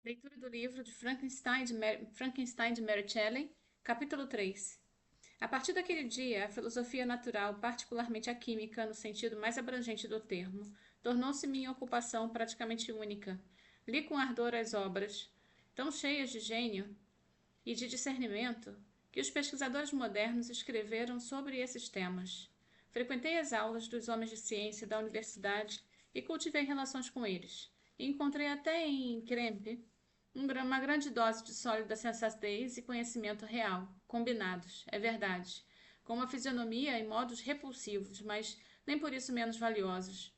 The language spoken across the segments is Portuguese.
Leitura do livro de Frankenstein de Mary Shelley, capítulo 3. A partir daquele dia, a filosofia natural, particularmente a química, no sentido mais abrangente do termo, tornou-se minha ocupação praticamente única. Li com ardor as obras, tão cheias de gênio e de discernimento, que os pesquisadores modernos escreveram sobre esses temas. Frequentei as aulas dos homens de ciência da universidade e cultivei relações com eles. E encontrei até em Krempe uma grande dose de sólida sensatez e conhecimento real, combinados, é verdade, com uma fisionomia e modos repulsivos, mas nem por isso menos valiosos.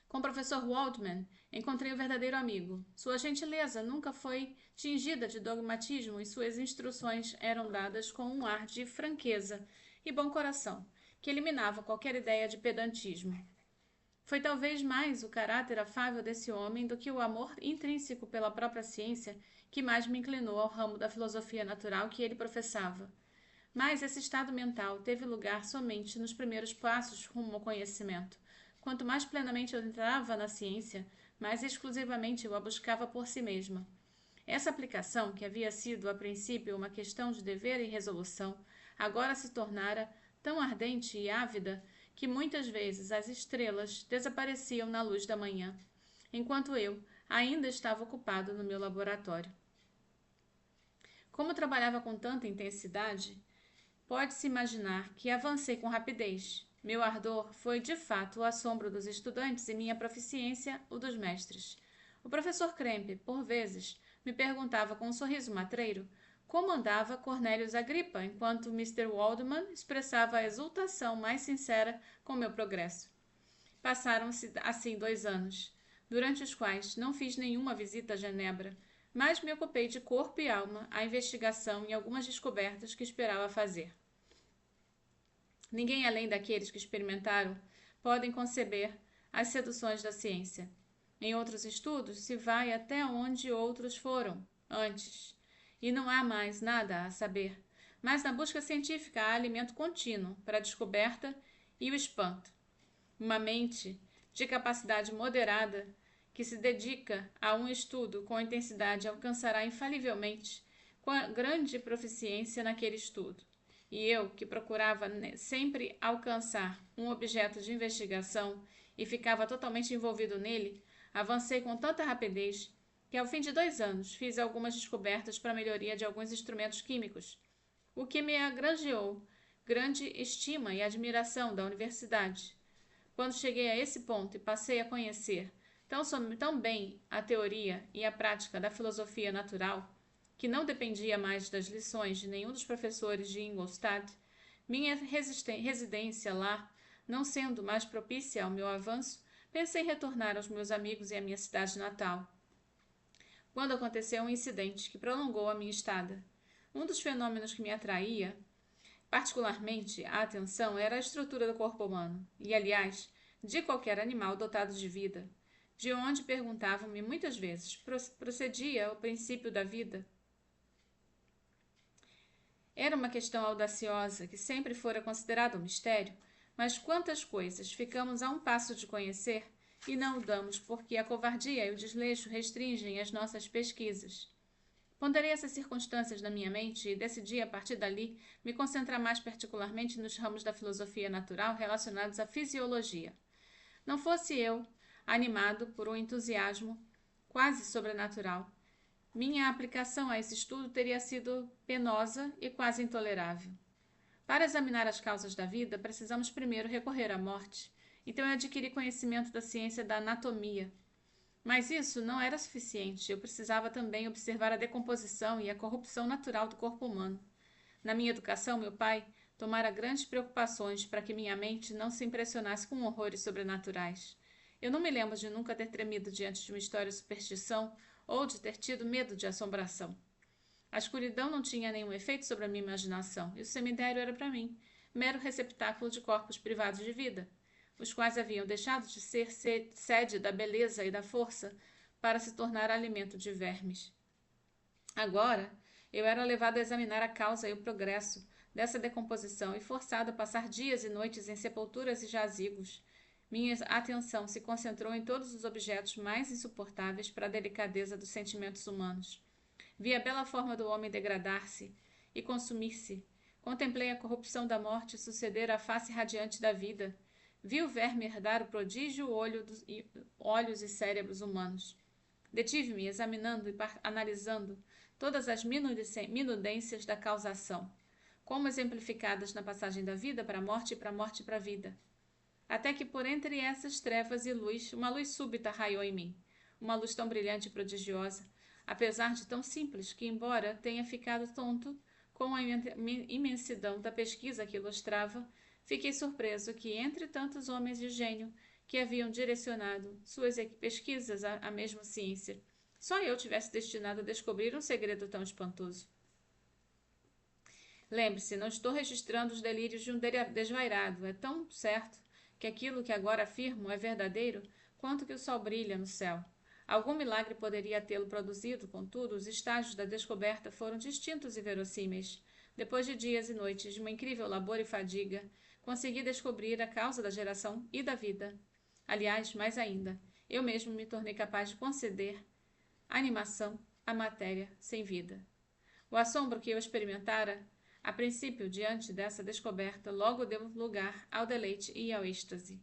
Com o professor Waldman, encontrei o verdadeiro amigo. Sua gentileza nunca foi tingida de dogmatismo e suas instruções eram dadas com um ar de franqueza e bom coração, que eliminava qualquer ideia de pedantismo. Foi talvez mais o caráter afável desse homem do que o amor intrínseco pela própria ciência que mais me inclinou ao ramo da filosofia natural que ele professava. Mas esse estado mental teve lugar somente nos primeiros passos rumo ao conhecimento. Quanto mais plenamente eu entrava na ciência, mais exclusivamente eu a buscava por si mesma. Essa aplicação, que havia sido a princípio uma questão de dever e resolução, agora se tornara tão ardente e ávida que muitas vezes as estrelas desapareciam na luz da manhã, enquanto eu ainda estava ocupado no meu laboratório. Como trabalhava com tanta intensidade, pode-se imaginar que avancei com rapidez. Meu ardor foi de fato o assombro dos estudantes e minha proficiência o dos mestres. O professor Krempe, por vezes, me perguntava com um sorriso matreiro como andava Cornelius Agrippa, enquanto Mr. Waldman expressava a exultação mais sincera com meu progresso. Passaram-se assim 2 anos, durante os quais não fiz nenhuma visita a Genebra, mas me ocupei de corpo e alma à investigação e algumas descobertas que esperava fazer. Ninguém além daqueles que experimentaram podem conceber as seduções da ciência. Em outros estudos se vai até onde outros foram antes, e não há mais nada a saber. Mas na busca científica há alimento contínuo para a descoberta e o espanto. Uma mente de capacidade moderada que se dedica a um estudo com intensidade alcançará infalivelmente grande proficiência naquele estudo. E eu, que procurava sempre alcançar um objeto de investigação e ficava totalmente envolvido nele, avancei com tanta rapidez que, ao fim de 2 anos, fiz algumas descobertas para a melhoria de alguns instrumentos químicos, o que me agranjeou grande estima e admiração da universidade. Quando cheguei a esse ponto e passei a conhecer tão bem a teoria e a prática da filosofia natural, que não dependia mais das lições de nenhum dos professores de Ingolstadt, minha residência lá não sendo mais propícia ao meu avanço, pensei em retornar aos meus amigos e à minha cidade natal. Quando aconteceu um incidente que prolongou a minha estada. Um dos fenômenos que me atraía particularmente a atenção era a estrutura do corpo humano, e, aliás, de qualquer animal dotado de vida, de onde perguntavam-me muitas vezes procedia o princípio da vida. Era uma questão audaciosa que sempre fora considerada um mistério, mas quantas coisas ficamos a um passo de conhecer e não o damos porque a covardia e o desleixo restringem as nossas pesquisas. Ponderei essas circunstâncias na minha mente e decidi, a partir dali, me concentrar mais particularmente nos ramos da filosofia natural relacionados à fisiologia. Não fosse eu, animado por um entusiasmo quase sobrenatural, minha aplicação a esse estudo teria sido penosa e quase intolerável. Para examinar as causas da vida, precisamos primeiro recorrer à morte. Então eu adquiri conhecimento da ciência da anatomia. Mas isso não era suficiente. Eu precisava também observar a decomposição e a corrupção natural do corpo humano. Na minha educação, meu pai tomara grandes preocupações para que minha mente não se impressionasse com horrores sobrenaturais. Eu não me lembro de nunca ter tremido diante de uma história de superstição ou de ter tido medo de assombração. A escuridão não tinha nenhum efeito sobre a minha imaginação, e o cemitério era para mim mero receptáculo de corpos privados de vida, os quais haviam deixado de ser sede da beleza e da força para se tornar alimento de vermes. Agora, eu era levado a examinar a causa e o progresso dessa decomposição e forçado a passar dias e noites em sepulturas e jazigos, Minha atenção se concentrou em todos os objetos mais insuportáveis para a delicadeza dos sentimentos humanos. Vi a bela forma do homem degradar-se e consumir-se. Contemplei a corrupção da morte suceder à face radiante da vida. Vi o verme herdar o prodígio olhos e cérebros humanos. Detive-me examinando e analisando todas as minudências da causação, como exemplificadas na passagem da vida para a morte e morte para a vida. Até que por entre essas trevas e luz, uma luz súbita raiou em mim. Uma luz tão brilhante e prodigiosa, apesar de tão simples que, embora tenha ficado tonto com a imensidão da pesquisa que ilustrava, fiquei surpreso que, entre tantos homens de gênio que haviam direcionado suas pesquisas à mesma ciência, só eu tivesse destinado a descobrir um segredo tão espantoso. Lembre-se, não estou registrando os delírios de um desvairado. É tão certo que aquilo que agora afirmo é verdadeiro quanto que o sol brilha no céu. Algum milagre poderia tê-lo produzido, contudo, os estágios da descoberta foram distintos e verossímeis. Depois de dias e noites de uma incrível labor e fadiga, consegui descobrir a causa da geração e da vida. Aliás, mais ainda, eu mesmo me tornei capaz de conceder animação à matéria sem vida. O assombro que eu experimentara, a princípio, diante dessa descoberta, logo deu lugar ao deleite e ao êxtase.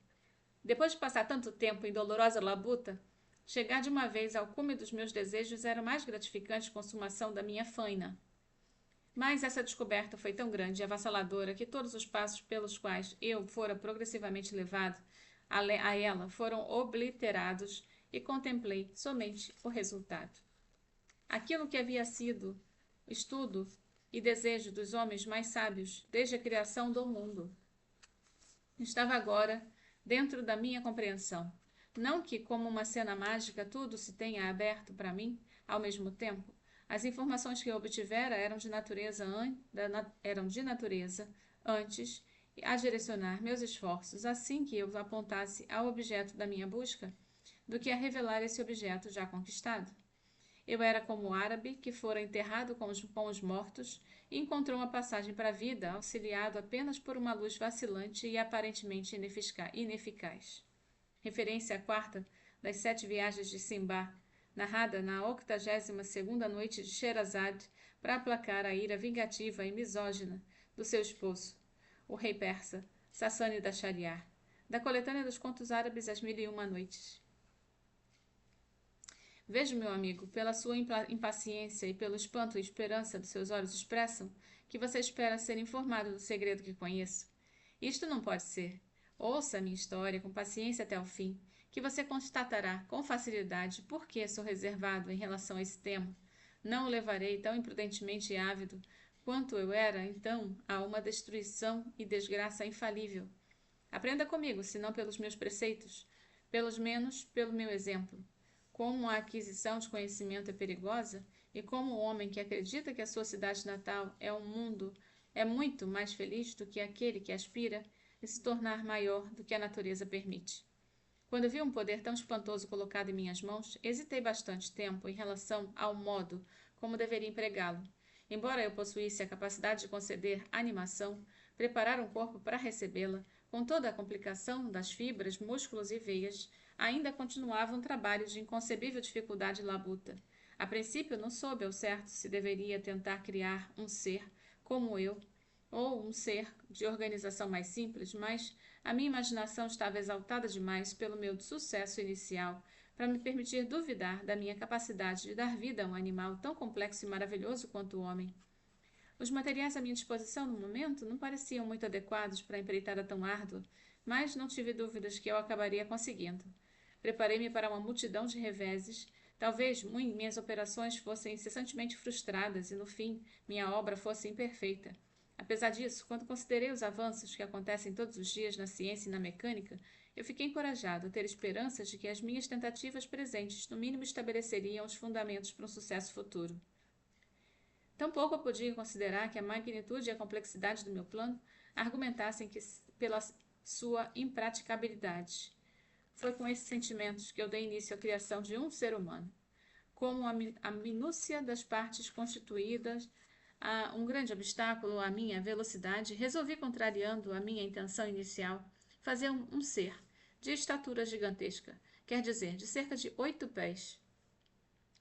Depois de passar tanto tempo em dolorosa labuta, chegar de uma vez ao cume dos meus desejos era a mais gratificante consumação da minha faina. Mas essa descoberta foi tão grande e avassaladora que todos os passos pelos quais eu fora progressivamente levado a ela foram obliterados e contemplei somente o resultado. Aquilo que havia sido estudo e desejo dos homens mais sábios desde a criação do mundo estava agora dentro da minha compreensão. Não que, como uma cena mágica, tudo se tenha aberto para mim ao mesmo tempo. As informações que eu obtivera eram de natureza antes a direcionar meus esforços assim que eu apontasse ao objeto da minha busca, do que a revelar esse objeto já conquistado. Eu era como o árabe que fora enterrado com os mortos e encontrou uma passagem para a vida, auxiliado apenas por uma luz vacilante e aparentemente ineficaz. Referência à quarta das 7 viagens de Simbá, narrada na 82ª noite de Sherazade para aplacar a ira vingativa e misógina do seu esposo, o rei persa Sassânida Shariar, da coletânea dos contos árabes As Mil e Uma Noites. Vejo, meu amigo, pela sua impaciência e pelo espanto e esperança dos seus olhos expressam, que você espera ser informado do segredo que conheço. Isto não pode ser. Ouça a minha história com paciência até o fim, que você constatará com facilidade por que sou reservado em relação a esse tema. Não o levarei tão imprudentemente e ávido quanto eu era, então, a uma destruição e desgraça infalível. Aprenda comigo, se não pelos meus preceitos, pelos menos pelo meu exemplo. Como a aquisição de conhecimento é perigosa e como o homem que acredita que a sua cidade natal é muito mais feliz do que aquele que aspira a se tornar maior do que a natureza permite. Quando vi um poder tão espantoso colocado em minhas mãos, hesitei bastante tempo em relação ao modo como deveria empregá-lo. Embora eu possuísse a capacidade de conceder animação, preparar um corpo para recebê-la, com toda a complicação das fibras, músculos e veias, ainda continuava um trabalho de inconcebível dificuldade e labuta. A princípio não soube ao certo se deveria tentar criar um ser como eu, ou um ser de organização mais simples, mas a minha imaginação estava exaltada demais pelo meu sucesso inicial para me permitir duvidar da minha capacidade de dar vida a um animal tão complexo e maravilhoso quanto o homem. Os materiais à minha disposição no momento não pareciam muito adequados para a empreitada tão árdua, mas não tive dúvidas que eu acabaria conseguindo. Preparei-me para uma multidão de reveses. Talvez minhas operações fossem incessantemente frustradas e, no fim, minha obra fosse imperfeita. Apesar disso, quando considerei os avanços que acontecem todos os dias na ciência e na mecânica, eu fiquei encorajado a ter esperanças de que as minhas tentativas presentes, no mínimo, estabeleceriam os fundamentos para um sucesso futuro. Tampouco eu podia considerar que a magnitude e a complexidade do meu plano argumentassem pela sua impraticabilidade. Foi com esses sentimentos que eu dei início à criação de um ser humano. Como a minúcia das partes constituídas um grande obstáculo à minha velocidade, resolvi, contrariando a minha intenção inicial, fazer um ser, de estatura gigantesca, quer dizer, de cerca de 8 pés.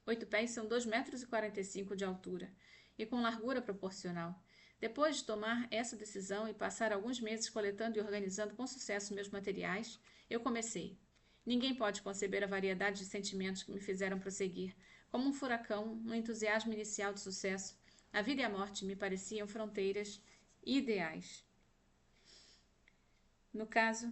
8 pés são 2,45 metros de altura, e com largura proporcional. Depois de tomar essa decisão e passar alguns meses coletando e organizando com sucesso meus materiais, eu comecei. Ninguém pode conceber a variedade de sentimentos que me fizeram prosseguir. Como um furacão, no entusiasmo inicial de sucesso, a vida e a morte me pareciam fronteiras ideais. No caso,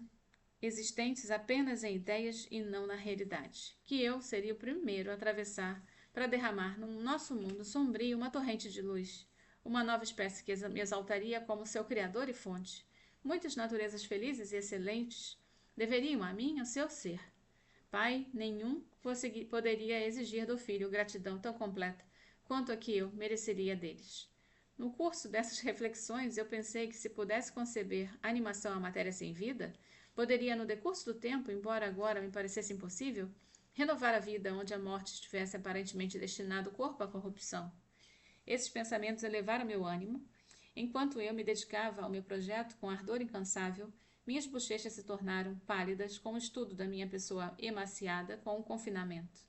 existentes apenas em ideias e não na realidade, que eu seria o primeiro a atravessar para derramar no nosso mundo sombrio uma torrente de luz, uma nova espécie que me exaltaria como seu criador e fonte. Muitas naturezas felizes e excelentes deveriam a mim o seu ser. Pai nenhum poderia exigir do filho gratidão tão completa quanto a que eu mereceria deles. No curso dessas reflexões, eu pensei que se pudesse conceber animação à matéria sem vida, poderia, no decurso do tempo, embora agora me parecesse impossível, renovar a vida onde a morte estivesse aparentemente destinado o corpo à corrupção. Esses pensamentos elevaram meu ânimo. Enquanto eu me dedicava ao meu projeto com ardor incansável, minhas bochechas se tornaram pálidas com o estudo da minha pessoa emaciada com o confinamento.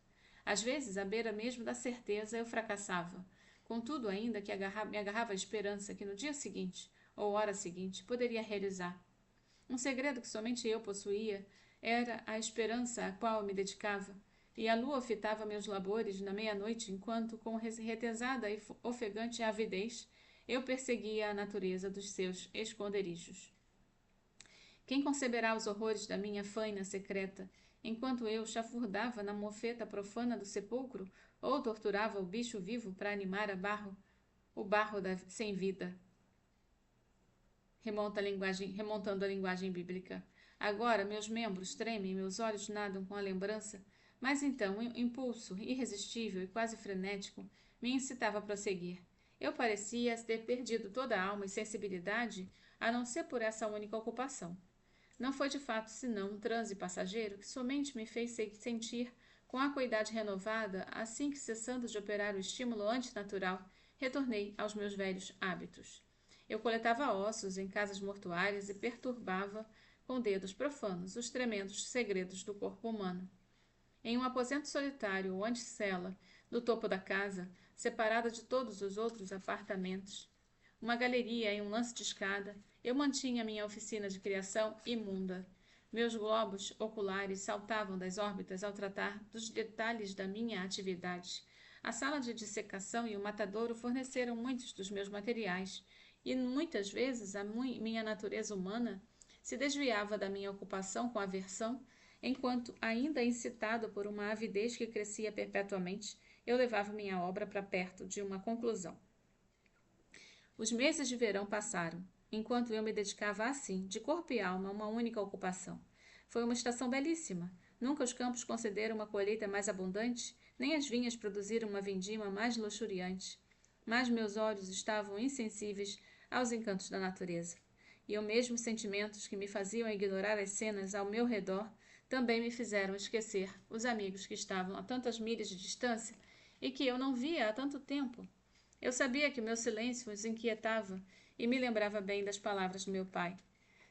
Às vezes, à beira mesmo da certeza, eu fracassava. Contudo, ainda que me agarrava a esperança que no dia seguinte, ou hora seguinte, poderia realizar. Um segredo que somente eu possuía era a esperança à qual eu me dedicava, e a lua fitava meus labores na meia-noite enquanto, com retesada e ofegante avidez, eu perseguia a natureza dos seus esconderijos. Quem conceberá os horrores da minha faina secreta, enquanto eu chafurdava na mofeta profana do sepulcro ou torturava o bicho vivo para animar o barro sem vida? Remontando a linguagem bíblica. Agora meus membros tremem, meus olhos nadam com a lembrança, mas então um impulso irresistível e quase frenético me incitava a prosseguir. Eu parecia ter perdido toda a alma e sensibilidade, a não ser por essa única ocupação. Não foi de fato senão um transe passageiro que somente me fez sentir com acuidade renovada, assim que, cessando de operar o estímulo antinatural, retornei aos meus velhos hábitos. Eu coletava ossos em casas mortuárias e perturbava, com dedos profanos, os tremendos segredos do corpo humano. Em um aposento solitário ou antecela, no topo da casa, separada de todos os outros apartamentos, uma galeria em um lance de escada, eu mantinha minha oficina de criação imunda. Meus globos oculares saltavam das órbitas ao tratar dos detalhes da minha atividade. A sala de dissecação e o matadouro forneceram muitos dos meus materiais, e muitas vezes a minha natureza humana se desviava da minha ocupação com aversão, enquanto, ainda incitado por uma avidez que crescia perpetuamente, eu levava minha obra para perto de uma conclusão. Os meses de verão passaram, enquanto eu me dedicava assim, de corpo e alma, a uma única ocupação. Foi uma estação belíssima. Nunca os campos concederam uma colheita mais abundante, nem as vinhas produziram uma vindima mais luxuriante. Mas meus olhos estavam insensíveis aos encantos da natureza. E os mesmos sentimentos que me faziam ignorar as cenas ao meu redor também me fizeram esquecer os amigos que estavam a tantas milhas de distância e que eu não via há tanto tempo. Eu sabia que o meu silêncio os inquietava e me lembrava bem das palavras do meu pai.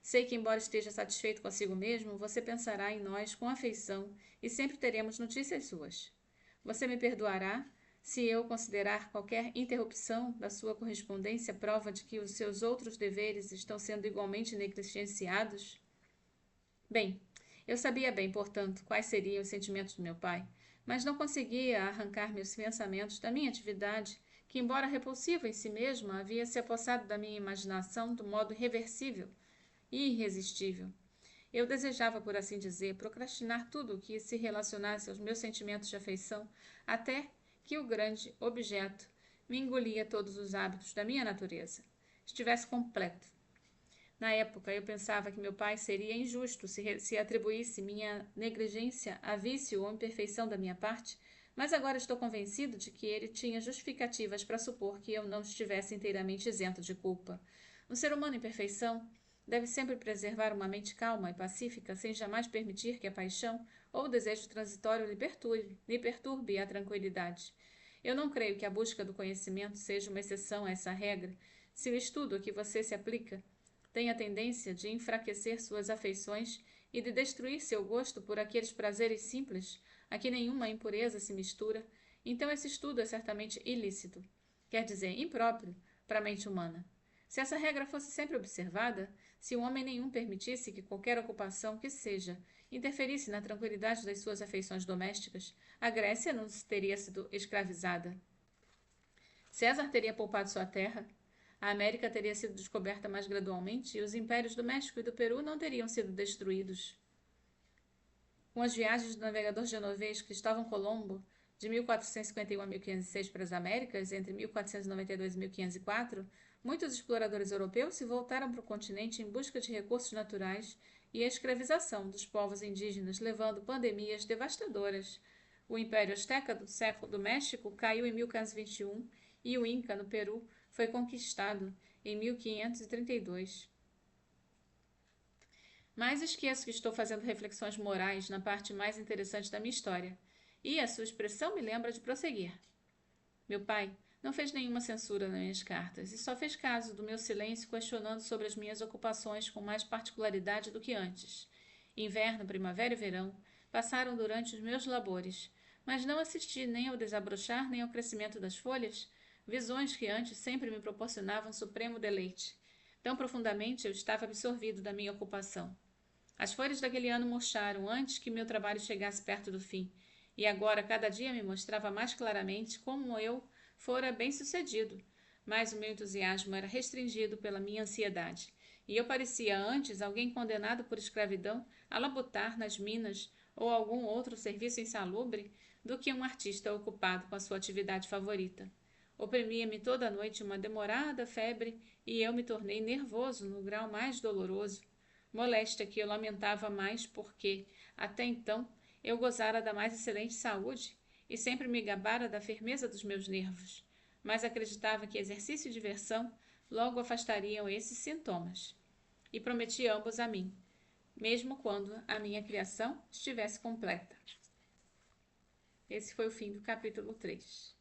Sei que, embora esteja satisfeito consigo mesmo, você pensará em nós com afeição e sempre teremos notícias suas. Você me perdoará se eu considerar qualquer interrupção da sua correspondência prova de que os seus outros deveres estão sendo igualmente negligenciados? Bem, eu sabia bem, portanto, quais seriam os sentimentos do meu pai, mas não conseguia arrancar meus pensamentos da minha atividade, que, embora repulsiva em si mesma, havia se apossado da minha imaginação do modo irreversível e irresistível. Eu desejava, por assim dizer, procrastinar tudo o que se relacionasse aos meus sentimentos de afeição, até que o grande objeto me engolia todos os hábitos da minha natureza, estivesse completo. Na época, eu pensava que meu pai seria injusto se atribuísse minha negligência a vício ou imperfeição da minha parte, mas agora estou convencido de que ele tinha justificativas para supor que eu não estivesse inteiramente isento de culpa. Um ser humano em perfeição deve sempre preservar uma mente calma e pacífica, sem jamais permitir que a paixão ou o desejo transitório lhe perturbe a tranquilidade. Eu não creio que a busca do conhecimento seja uma exceção a essa regra, se o estudo a que você se aplica tem a tendência de enfraquecer suas afeições e de destruir seu gosto por aqueles prazeres simples a que nenhuma impureza se mistura, então esse estudo é certamente ilícito, quer dizer, impróprio para a mente humana. Se essa regra fosse sempre observada, se o homem nenhum permitisse que qualquer ocupação que seja interferisse na tranquilidade das suas afeições domésticas, a Grécia não teria sido escravizada. César teria poupado sua terra, a América teria sido descoberta mais gradualmente e os impérios do México e do Peru não teriam sido destruídos. Com as viagens do navegador genovês Cristóvão Colombo, de 1451 a 1506 para as Américas, entre 1492 e 1504, muitos exploradores europeus se voltaram para o continente em busca de recursos naturais e a escravização dos povos indígenas, levando pandemias devastadoras. O Império Azteca do século do México caiu em 1521 e o Inca, no Peru, foi conquistado em 1532. Mas esqueço que estou fazendo reflexões morais na parte mais interessante da minha história, e a sua expressão me lembra de prosseguir. Meu pai não fez nenhuma censura nas minhas cartas e só fez caso do meu silêncio, questionando sobre as minhas ocupações com mais particularidade do que antes. Inverno, primavera e verão passaram durante os meus labores, mas não assisti nem ao desabrochar nem ao crescimento das folhas, visões que antes sempre me proporcionavam supremo deleite. Tão profundamente eu estava absorvido da minha ocupação. As folhas daquele ano murcharam antes que meu trabalho chegasse perto do fim, e agora cada dia me mostrava mais claramente como eu fora bem-sucedido, mas o meu entusiasmo era restringido pela minha ansiedade, e eu parecia antes alguém condenado por escravidão a labutar nas minas ou algum outro serviço insalubre do que um artista ocupado com a sua atividade favorita. Oprimia-me toda a noite uma demorada febre e eu me tornei nervoso no grau mais doloroso, moléstia que eu lamentava mais porque, até então, eu gozara da mais excelente saúde e sempre me gabara da firmeza dos meus nervos, mas acreditava que exercício e diversão logo afastariam esses sintomas. E prometi ambos a mim, mesmo quando a minha criação estivesse completa. Esse foi o fim do capítulo 3.